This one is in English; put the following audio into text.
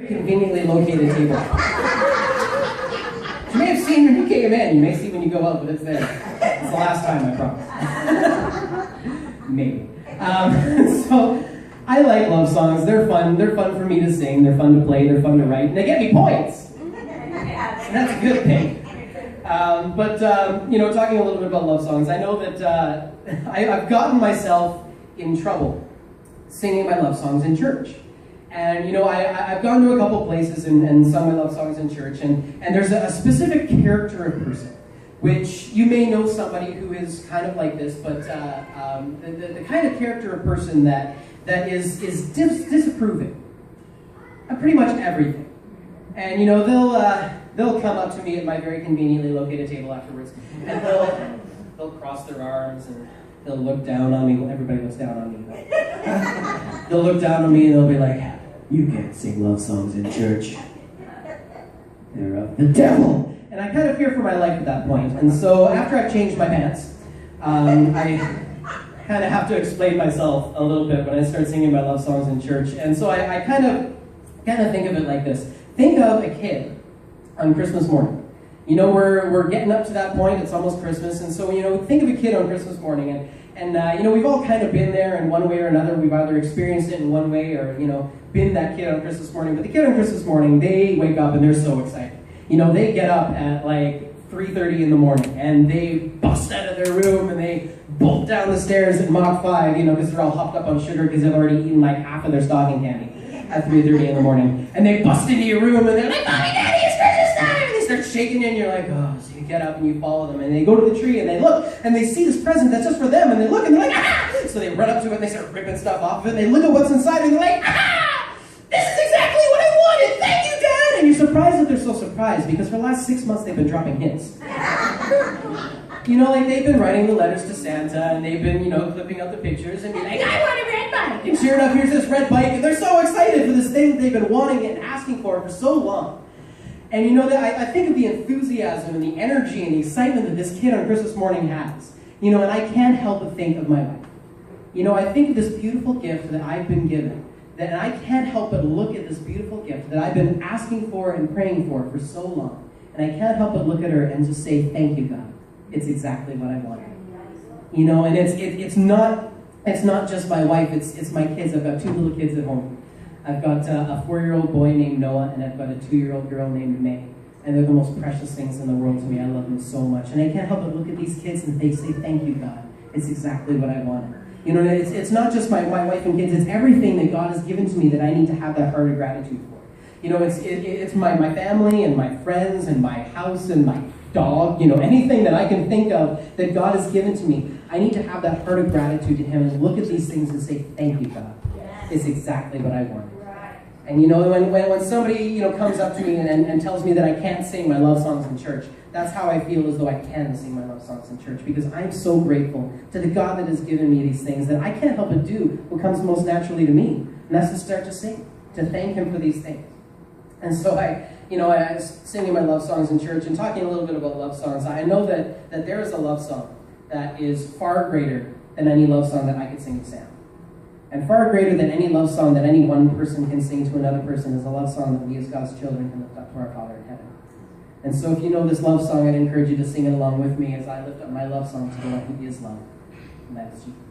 Conveniently located table. You may have seen when you came in, you may see when you go out, but it's there. It's the last time, I promise. Maybe. So, I like love songs. They're fun. They're fun for me to sing. They're fun to play. They're fun to write. And they get me points. And that's a good thing. Talking a little bit about love songs, I know that I've gotten myself in trouble singing my love songs in church. And, I've gone to a couple places and sung my love songs in church, and there's a specific character of person, which you may know somebody who is kind of like this, but the kind of character of person that is disapproving of pretty much everything. And, they'll come up to me at my very conveniently located table afterwards, and they'll cross their arms, and they'll look down on me. Well, everybody looks down on me. They'll look down on me, and they'll be like, "You can't sing love songs in church. They're of the devil." And I kind of fear for my life at that point. And so after I've changed my pants, I kind of have to explain myself a little bit when I start singing my love songs in church. And so I kind of think of it like this. Think of a kid on Christmas morning. We're getting up to that point. It's almost Christmas. And so, think of a kid on Christmas morning. And we've all kind of been there in one way or another. We've either experienced it in one way or, been that kid on Christmas morning. But the kid on Christmas morning, they wake up and they're so excited. They get up at like 3:30 in the morning and they bust out of their room and they bolt down the stairs at Mach 5, because they're all hopped up on sugar because they've already eaten like half of their stocking candy at 3:30 in the morning. And they bust into your room and they're like, "Mommy, Daddy, it's Christmas time!" And they start shaking you and you're like, "Oh." So you get up and you follow them and they go to the tree and they look and they see this present that's just for them and they look and they're like, "Ah!" So they run up to it and they start ripping stuff off of it and they look at what's inside and they're like, "Ah! This is exactly what I wanted! Thank you, Dad!" And you're surprised that they're so surprised because for the last 6 months they've been dropping hints. They've been writing the letters to Santa and they've been, clipping out the pictures and being like, "I want a red bike!" And sure enough, here's this red bike and they're so excited for this thing that they've been wanting and asking for so long. And I think of the enthusiasm and the energy and the excitement that this kid on Christmas morning has. And I can't help but think of my wife. I think of this beautiful gift that I've been given. And I can't help but look at this beautiful gift that I've been asking for and praying for so long. And I can't help but look at her and just say, "Thank you, God. It's exactly what I wanted." And it's not just my wife, it's my kids. I've got 2 little kids at home. I've got a 4-year-old boy named Noah, and I've got a 2-year-old girl named May. And they're the most precious things in the world to me. I love them so much. And I can't help but look at these kids and they say, "Thank you, God. It's exactly what I wanted." It's not just my wife and kids, it's everything that God has given to me that I need to have that heart of gratitude for. It's my family and my friends and my house and my dog, anything that I can think of that God has given to me. I need to have that heart of gratitude to Him and look at these things and say, "Thank you, God. It's exactly what I wanted." And when somebody comes up to me and tells me that I can't sing my love songs in church, that's how I feel as though I can sing my love songs in church, because I'm so grateful to the God that has given me these things that I can't help but do what comes most naturally to me, and that's to start to sing, to thank Him for these things. And so I was singing my love songs in church and talking a little bit about love songs. I know that there is a love song that is far greater than any love song that I could sing to Sam. And far greater than any love song that any one person can sing to another person is a love song that we as God's children can lift up to our Father in heaven. And so if you know this love song, I'd encourage you to sing it along with me as I lift up my love song to the one who is love, and that is Jesus.